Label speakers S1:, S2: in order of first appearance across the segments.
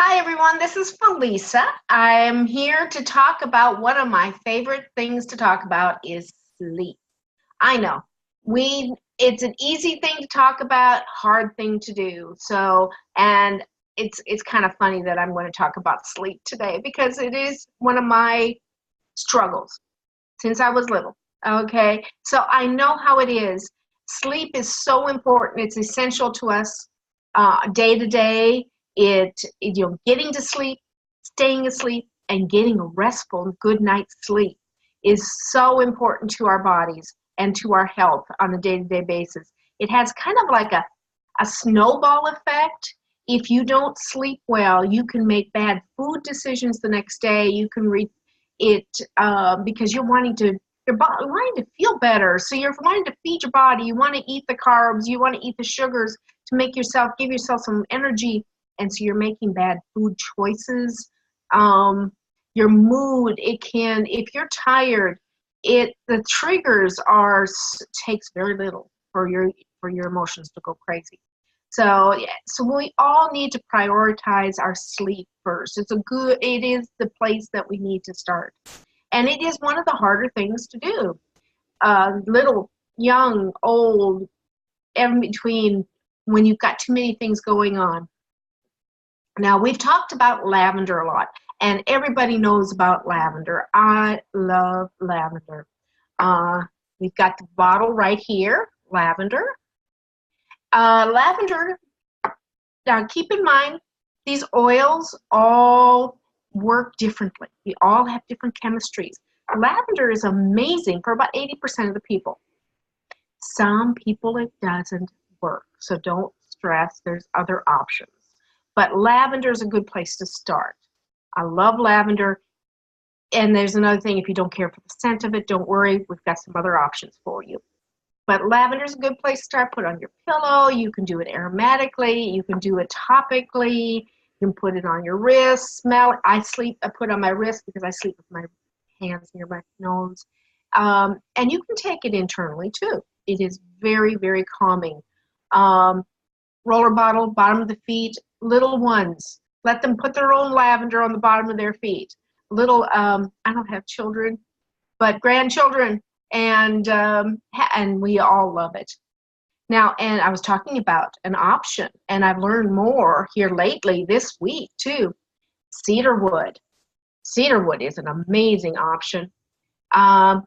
S1: Hi everyone, this is Felisa. I'm here to talk about one of my favorite things to talk about is sleep. I know, it's an easy thing to talk about, hard thing to do. And it's kind of funny that I'm going to talk about sleep today because it is one of my struggles since I was little. Okay, so I know how it is. Sleep is so important. It's essential to us day to day. Getting to sleep, staying asleep, and getting a restful, good night's sleep is so important to our bodies and to our health on a day-to-day basis. It has kind of like a snowball effect. If you don't sleep well, you can make bad food decisions the next day. You can read it because you're wanting to your body wanting to feel better. So you're wanting to feed your body. You want to eat the carbs. You want to eat the sugars to give yourself some energy. And so you're making bad food choices. Your mood, if you're tired, the triggers takes very little for your emotions to go crazy. So yeah, so we all need to prioritize our sleep first. It is the place that we need to start. And it is one of the harder things to do. Little, young, old, in between, when you've got too many things going on. Now, we've talked about lavender a lot, and everybody knows about lavender. I love lavender. We've got the bottle right here, lavender. Lavender, now keep in mind, these oils all work differently. We all have different chemistries. Lavender is amazing for about 80% of the people. Some people it doesn't work, so don't stress. There's other options. But lavender is a good place to start. I love lavender. And there's another thing, if you don't care for the scent of it, don't worry. We've got some other options for you. But lavender is a good place to start. Put on your pillow. You can do it aromatically. You can do it topically. You can put it on your wrist. Smell it. I put it on my wrist because I sleep with my hands near my nose. And you can take it internally too. It is very, very calming. Roller bottle, bottom of the feet, little ones. Let them put their own lavender on the bottom of their feet. I don't have children, but grandchildren, and we all love it. Now, and I was talking about an option, and I've learned more here lately this week too. Cedarwood. Cedarwood is an amazing option. I'm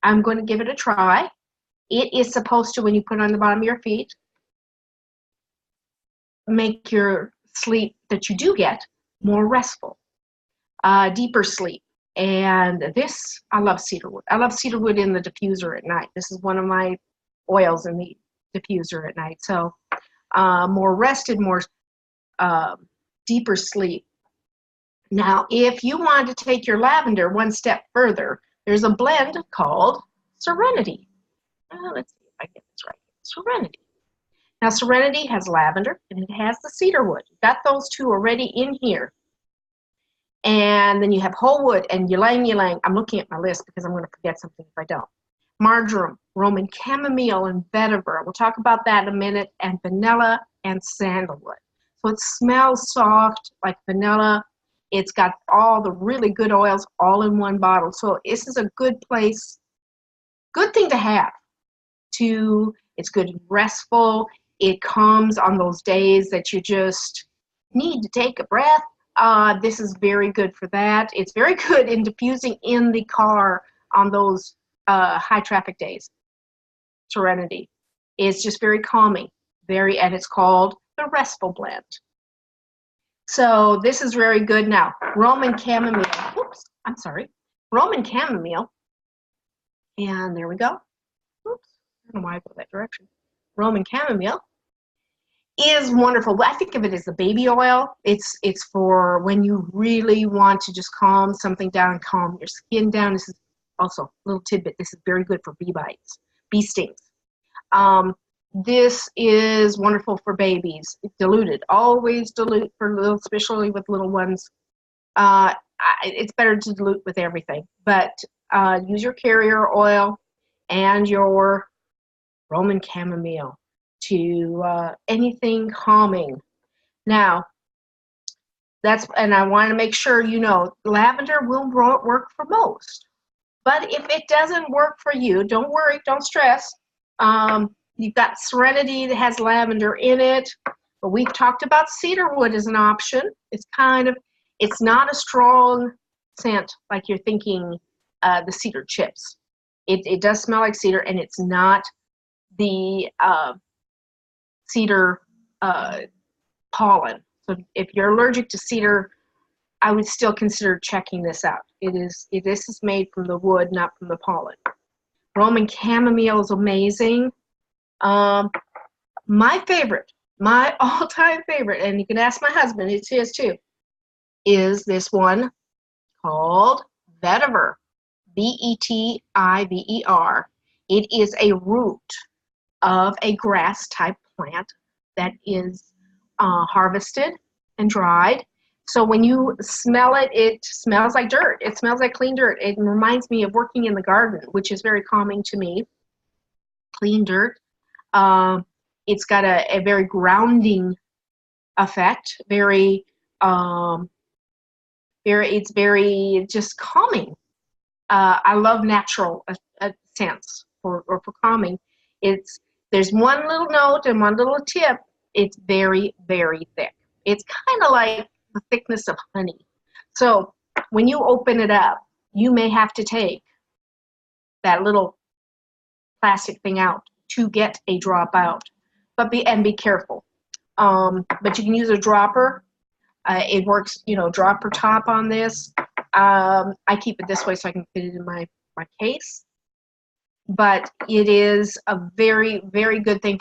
S1: going to give it a try. It is supposed to, when you put it on the bottom of your feet, make your sleep that you do get more restful, deeper sleep. And I love cedarwood. I love cedarwood in the diffuser at night. This is one of my oils in the diffuser at night. So more rested, more deeper sleep. Now, if you want to take your lavender one step further, there's a blend called Serenity. Let's see if I get this right. Serenity. Now, Serenity has lavender and it has the cedarwood. You've got those two already in here. And then you have whole wood and ylang ylang. I'm looking at my list because I'm going to forget something if I don't. Marjoram, Roman chamomile, and vetiver. We'll talk about that in a minute. And vanilla and sandalwood. So it smells soft like vanilla. It's got all the really good oils all in one bottle. So this is a good place, good thing to have. It's good and restful. It calms on those days that you just need to take a breath. This is very good for that. It's very good in diffusing in the car on those high traffic days. Serenity is just very calming, and it's called the Restful Blend. So this is very good. Now, Roman chamomile. Oops, I'm sorry. Roman chamomile. And there we go. Oops, I don't know why I go that direction. Roman chamomile is wonderful. I think of it as the baby oil. It's for when you really want to just calm something down, calm your skin down. This is also a little tidbit. This is very good for bee bites, bee stings. This is wonderful for babies. It's diluted. Always dilute especially with little ones. It's better to dilute with everything, but use your carrier oil and your Roman chamomile to anything calming. Now, And I want to make sure you know lavender will work for most. But if it doesn't work for you, don't worry, don't stress. You've got Serenity that has lavender in it, but we've talked about cedarwood as an option. It's not a strong scent like you're thinking the cedar chips. It does smell like cedar, and it's not the cedar pollen. So if you're allergic to cedar, I would still consider checking this out. This is made from the wood, not from the pollen. Roman chamomile is amazing. My favorite, my all-time favorite, and you can ask my husband, it's his too, is this one called vetiver, Vetiver. It is a root of a grass type plant that is harvested and dried. So when you smell it, it smells like dirt. It smells like clean dirt. It reminds me of working in the garden, which is very calming to me. Clean dirt. It's got a very grounding effect. It's very just calming. I love natural scents for calming. There's one little note and one little tip. It's very, very thick. It's kind of like the thickness of honey. So when you open it up, you may have to take that little plastic thing out to get a drop out. But be careful. But you can use a dropper. It works, dropper top on this. I keep it this way so I can fit it in my case. But it is a very, very good thing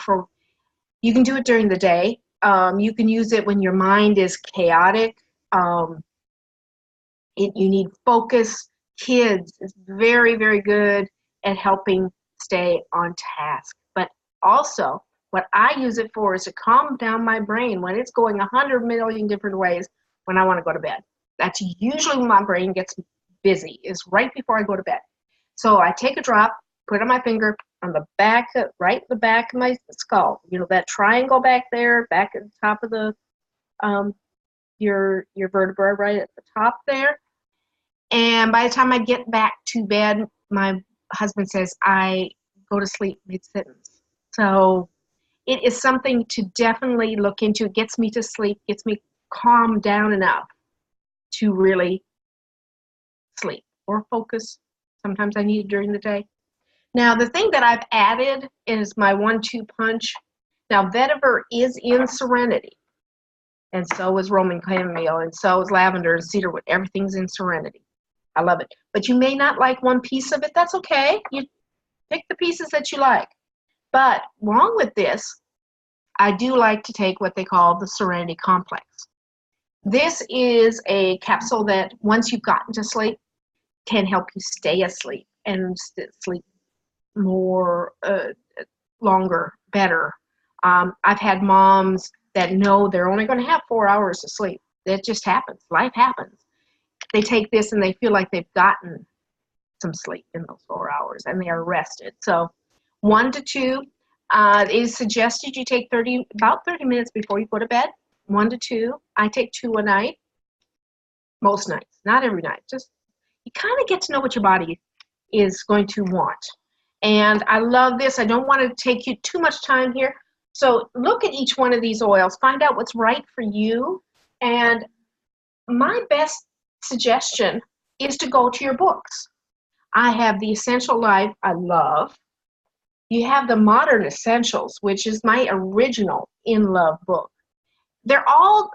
S1: you can do it during the day. You can use it when your mind is chaotic. You need focus. Kids is very, very good at helping stay on task. But also, what I use it for is to calm down my brain when it's going 100 million different ways when I want to go to bed. That's usually when my brain gets busy, is right before I go to bed. So I take a drop, put it on my finger, on the back, right in the back of my skull. That triangle back there, back at the top of the your vertebra, right at the top there. And by the time I get back to bed, my husband says I go to sleep mid-sentence. So it is something to definitely look into. It gets me to sleep, gets me calmed down enough to really sleep or focus. Sometimes I need it during the day. Now, the thing that I've added is my 1-2 punch. Now, vetiver is in Serenity, and so is Roman chamomile, and so is lavender and cedarwood. Everything's in Serenity. I love it. But you may not like one piece of it. That's okay. You pick the pieces that you like. But along with this, I do like to take what they call the Serenity Complex. This is a capsule that once you've gotten to sleep can help you stay asleep and sleep more longer, better. I've had moms that know they're only going to have 4 hours of sleep. That just happens. Life happens. They take this and they feel like they've gotten some sleep in those 4 hours and they are rested. So 1 to 2, it is suggested you take about 30 minutes before you go to bed. 1 to 2. I take 2 a night, most nights, not every night. Just you kind of get to know what your body is going to want. And I love this. I don't want to take you too much time here. So look at each one of these oils. Find out what's right for you. And my best suggestion is to go to your books. I have the Essential Life I love. You have the Modern Essentials, which is my original in love book. They're all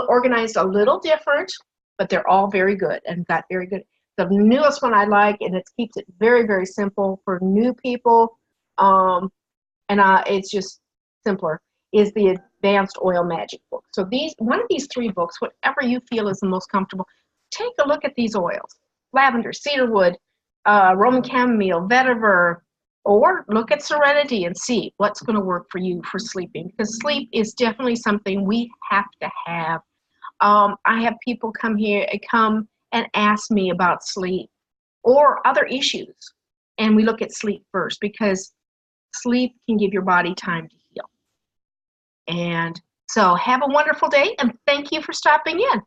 S1: organized a little different, but they're all very good and got very good. The newest one I like, and it keeps it very, very simple for new people, it's just simpler, is the Advanced Oil Magic book. So one of these 3 books, whatever you feel is the most comfortable, take a look at these oils. Lavender, cedarwood, Roman chamomile, vetiver, or look at Serenity and see what's going to work for you for sleeping, because sleep is definitely something we have to have. I have people come and ask me about sleep or other issues, and we look at sleep first because sleep can give your body time to heal. And so have a wonderful day, and thank you for stopping in.